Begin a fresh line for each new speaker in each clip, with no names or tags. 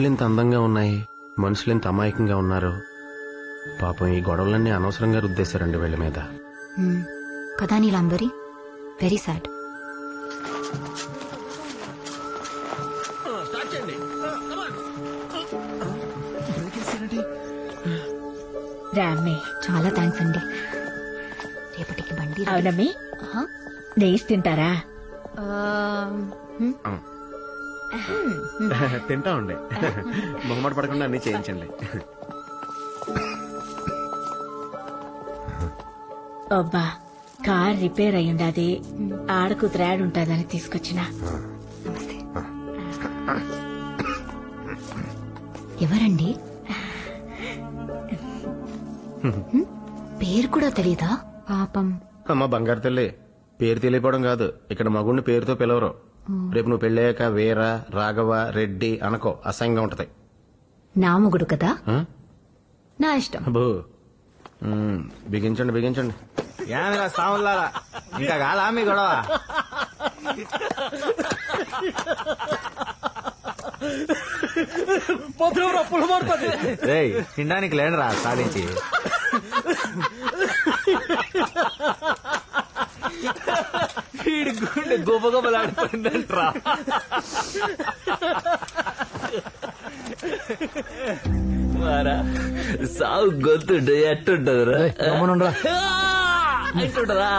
గుళ్ళు ఇంత అందంగా ఉన్నాయి, మనుషులు ఇంత అమాయకంగా ఉన్నారు. పాపం ఈ గొడవలన్నీ అనవసరంగా రుద్దేశారండి వీళ్ళ మీద.
కదా నీలాంబరి, వెరీ సాడ్.
రామ్మే,
చాలా థ్యాంక్స్ అండి. రేపటికి బండి
అవునమ్మి, నెయ్యి తింటారా?
తింటా ఉండే, మొహమాట పడకుండా అన్ని చేయించండి.
అబ్బా, కార్ రిపేర్ అయ్యుండాది, ఆడకుతురాడుంటాదని తీసుకొచ్చిన.
నమస్తే. ఎవరండి? పేరు కూడా తెలీదా? పాపం.
అమ్మ బంగారు తల్లి, పేరు తెలియపోవడం కాదు, ఇక్కడ మగుడిని పేరుతో పిలవరు. రేపు నువ్వు పెళ్ళాక వీర, రాఘవ, రెడ్డి అనకో, అసహ్యంగా ఉంటది.
నా మొగుడు కదా, నా ఇష్టం.
అబ్బో, బిగించండి బిగించండి.
ఏమిరా సాములారా, ఇంకా కాలా మీ గొడవ? తినడానికి లేనరా సాధించి. వీడి గుండె గొప్ప గొప్పలాడిపోయిందంట్రా. వారా సాగు గొంతుంటే ఎట్టుంటదిరా? ఎట్టుంటదా?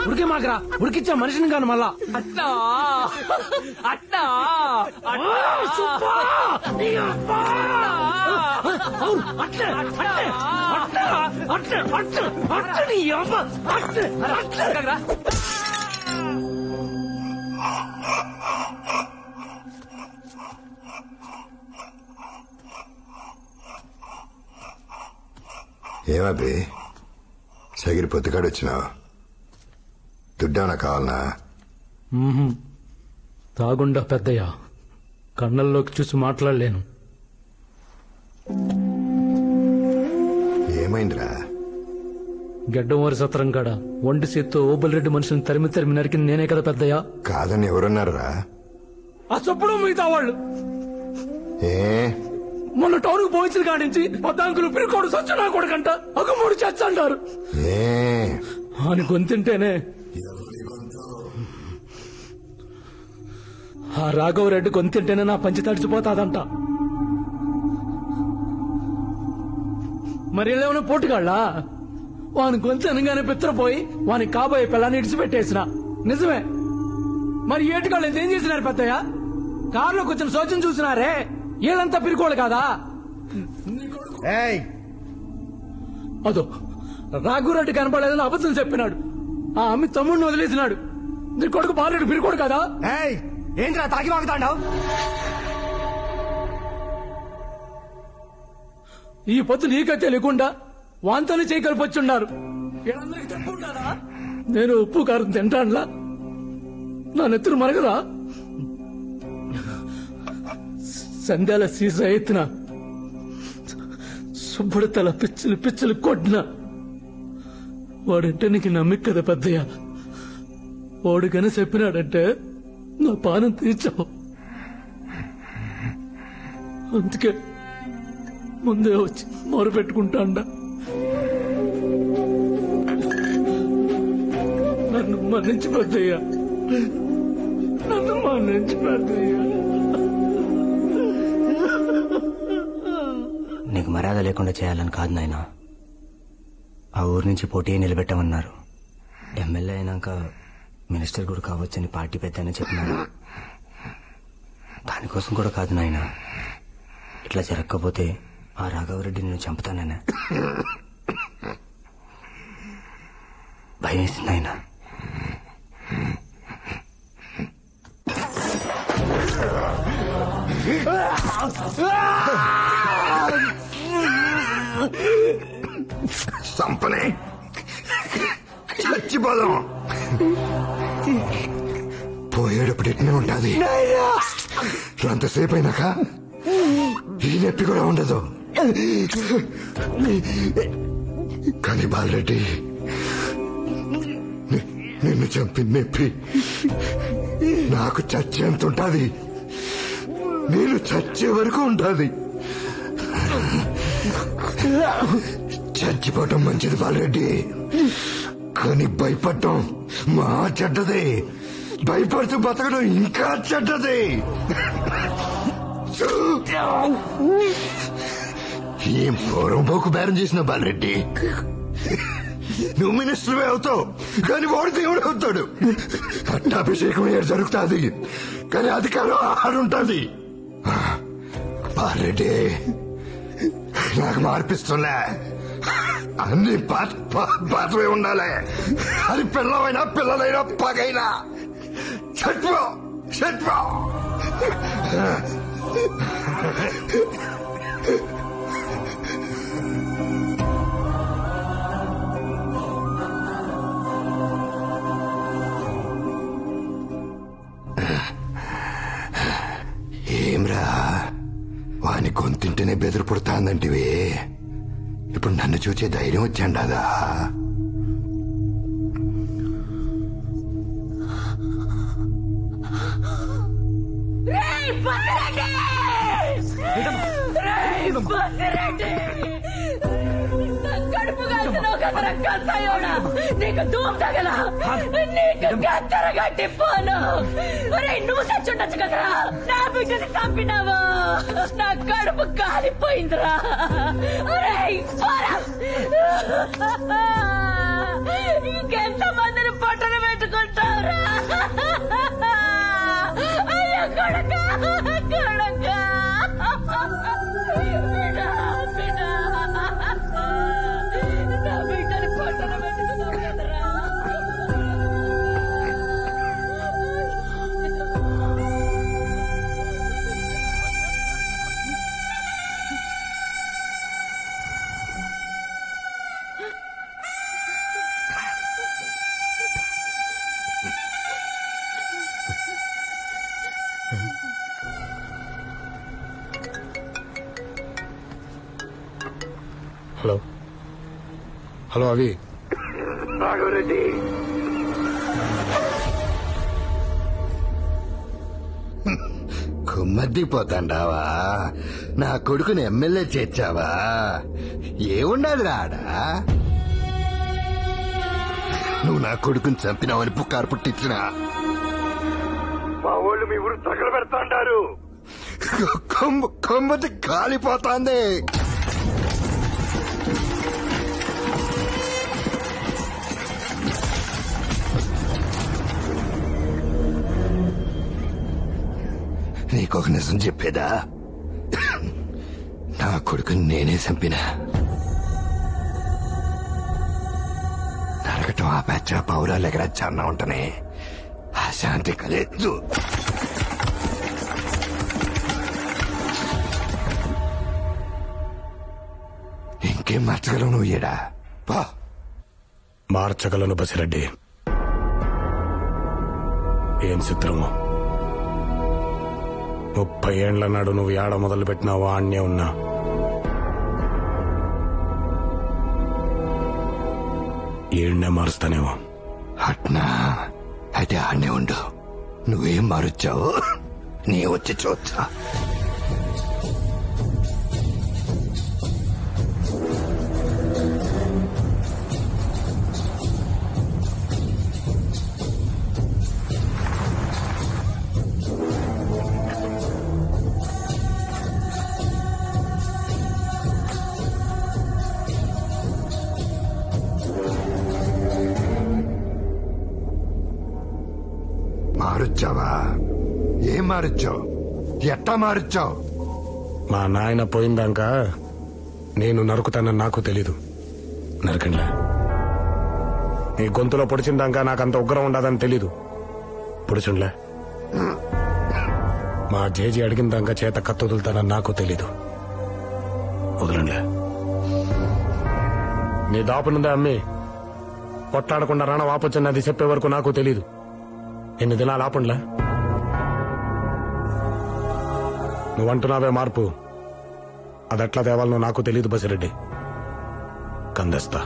ఉడికి మాకరా, ఉడికిచ్చా మనిషిని కాను మళ్ళా.
అట్టా అట్టా
ఏమబ్బి సగిరి పొద్దుకాడు వచ్చినావు? దుడ్డేమన్నా కావాలనా?
తాగుండా పెద్దయ్య, కళ్ళల్లోకి చూసి మాట్లాడలేను.
ఏమైందిరా?
గెడ్డమోరి సత్రం కాడ ఒంటి చేత్తో ఓబుల్రెడ్డి మనుషుని తరిమి తరిమి నరికింది నేనే కదా పెద్దయ్య.
కాదని ఎవరున్నారా?
ఆ చొప్పుడు మిగతా వాళ్ళు.
ఏ
మొన్న టౌన్ కు పోయించిన కాడించి పద్దాంకులు పిరికోడు సచ్చినా కొడుకంట అగమూడు చచ్చంటారు అని గొంతుంటేనే ఆ రాఘవరెడ్డి గొంతుంటేనే నా పంచి తడిచిపోతాదంట. మరి ఏమైనా పోటుగాళ్ళ వాని గొంతు అనగానే పిత్రపోయి వాని కాబోయే పిల్లని ఇడిచిపెట్టేసిన నిజమే. మరి ఏటుగాళ్ళు ఏం చేసినారు పెద్దయ్య? కారులోకి వచ్చిన శోచన చూసినారే, వీళ్ళంతా పిరికోడు కాదా? అదో రాఘురెడ్డి కనపడలేదని అబద్ధం చెప్పినాడు. ఆ అమ్మి తమ్ముడిని వదిలేసినాడు. నీ కొడుకు బాలుడు పిరికోడు కదా?
ఏంట్రా తాగి వాగుతాండావు?
ఈ పొత్తు నీకే తెలియకుండా వాంతోనే చేయగలిపొచ్చున్నారు. వీళ్ళందరికీ చెప్పుంటారా నేను ఉప్పు కారం తింటానులా? నా నెత్తురు మరగదా? సంధ్యాల సీస ఎత్తిన సుబ్బుడు తల పిచ్చులు పిచ్చులు కొట్టిన వాడంటే నీకు నమ్మిక కదా పెద్దయ్య. వాడు గని చెప్పినాడంటే నా పానం తీర్చావు. అందుకే ముందే వచ్చి మొర పెట్టుకుంటాండా. నన్ను మన్నించి పెద్దయ్య, నన్ను మన్నించి పెద్దయ్య.
నీకు మర్యాద లేకుండా చేయాలని కాదు నాయన. ఆ ఊరు నుంచి పోటీ నిలబెట్టమన్నారు. ఎమ్మెల్యే అయినాక మినిస్టర్ కూడా కావచ్చని పార్టీ పెద్ద చెప్పినారు. దానికోసం కూడా కాదు నాయన. ఇట్లా జరగకపోతే ఆ రాఘవరెడ్డి నేను చంపుతానైనా భయం వేసింది ఆయన.
సంపనే చచ్చిపోదాం. పోయేటప్పుడు ఎట్నే ఉంటది, అంతసేపు అయినాక ఈ నొప్పి కూడా ఉండదు. కానీ బాలరెడ్డి నిన్ను చంపి నొప్పి నాకు చచ్చేంత ఉంటుంది. నేను చచ్చే వరకు ఉంటుంది. చచ్చిపోవటం మంచిది బాలరెడ్డి, కానీ భయపడటం మా చెడ్డది. భయపడుతూ బతకడం ఇంకా చెడ్డది. ఏం పూర్వంపోకు బేరం చేసిన బాలరెడ్డి, నువ్వు మినిస్టర్వే అవుతావు, కానీ వాడు దేవుడు అవుతాడు. పట్టాభిషేకం ఏడు జరుగుతుంది, కానీ అధికారం ఆడుంటుంది. బాలరెడ్డి నాకు మార్పిస్తుంలే, అన్ని పాత్రమే ఉండాలి. అది పిల్లమైనా పిల్లలైనా పగైనా చచ్చిపో చచ్చిపో. ఏమ్రా, వాని గొంతుంటేనే బెదిరి పుడతాందంటివి, ఇప్పుడు నన్ను చూచే ధైర్యం వచ్చాండాదా?
కడుపు కాల్చినావు కదరా కసాయోడా, నీకు దూరం తగల, నీకు గద్దర గట్టిపోను. నువ్వు చచ్చుండొచ్చు కదరా, నా బిడ్డని చంపినావా? నా కడుపు కాలిపోయిందిరా. ఇంకెంత మందిని పొట్టలు పెట్టుకుంటావురా? అయ్యో కొడక కొడక, నా బిడ్డని పొట్టలు పెట్టుకున్నావు కదరా.
హలో హలో, అవి
రాఘవరెడ్డి, కుమ్మద్దిపోతాండావా? నా కొడుకుని ఎమ్మెల్యే చేర్చావా? ఏముండాలి రాడా? నువ్వు నా కొడుకుని చంపినావని పుకారు పుట్టించిన మా వాళ్ళు మీ ఊరు తగల పెడతాండారు. కొమ్మతి కాలిపోతాంది. నీకొక నిజం చెప్పేదా? నా కొడుకుని నేనే చంపినా. నరకటం ఆపేచ్చ, పౌరాలు ఎగరచ్చా అన్నా ఉంటనే ఆ శాంతి కలేదు. ఇంకేం మార్చగలవు నువ్వు? ఏడా
మార్చగలను బసిరెడ్డి. ఏం చిత్రము, 30 ఏండ్ల నాడు నువ్వు ఏడ మొదలు పెట్టినావో ఆణ్యే ఉన్నా. ఏడ్నే మారుస్తానేమో.
అట్నా అయితే ఆడనే ఉండు. నువ్వేం మారుచ్చావు నీ వచ్చి చూస్తా. మారుచ్చావా? ఏం మారుచ్చావు? ఎట్టా మారుచ్చావు?
మా నాయన పోయిందాక నేను నరుకుతానని నాకు తెలీదు. నరకండి. నీ గొంతులో పొడిచిందాక నాకంత ఉగ్రం ఉండదని తెలీదు. పొడిచుండ్లే. మా జేజీ అడిగిందాక చేత కత్తుదులుతానని నాకు తెలీదు. వదలండి. నీ దాపునుందా అమ్మి కొట్లాడకుండా రాణ వాపొచ్చన్నది చెప్పే వరకు నాకు తెలీదు. ఎన్ని దినాలు ఆపండ్లే. నువ్వంటున్నావే మార్పు, అదెట్లా తేవాలనో నాకు తెలియదు బసిరెడ్డి. కందేస్తా,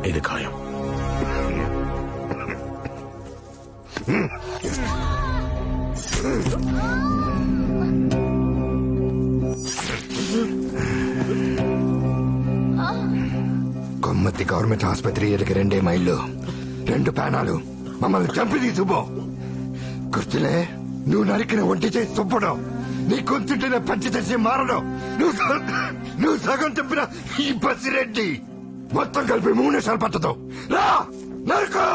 ఇది ఖాయం.
కొమ్మత్తి గవర్నమెంట్ ఆసుపత్రి ఎదురుకి 2 మైళ్ళు 2 ప్యానాలు మమ్మల్ని చంపి తీసుకుపో. గుర్తులే, నువ్వు నరికిన ఒంటి చేసి తుప్పడం, నీ కొంచెంటే పంచి తెచ్చి మారడం, నువ్వు సగం చెప్పిన ఈ బసిరెడ్డి మొత్తం కలిపి 3 నిమిషాలు పట్టదు. రా నరుకో.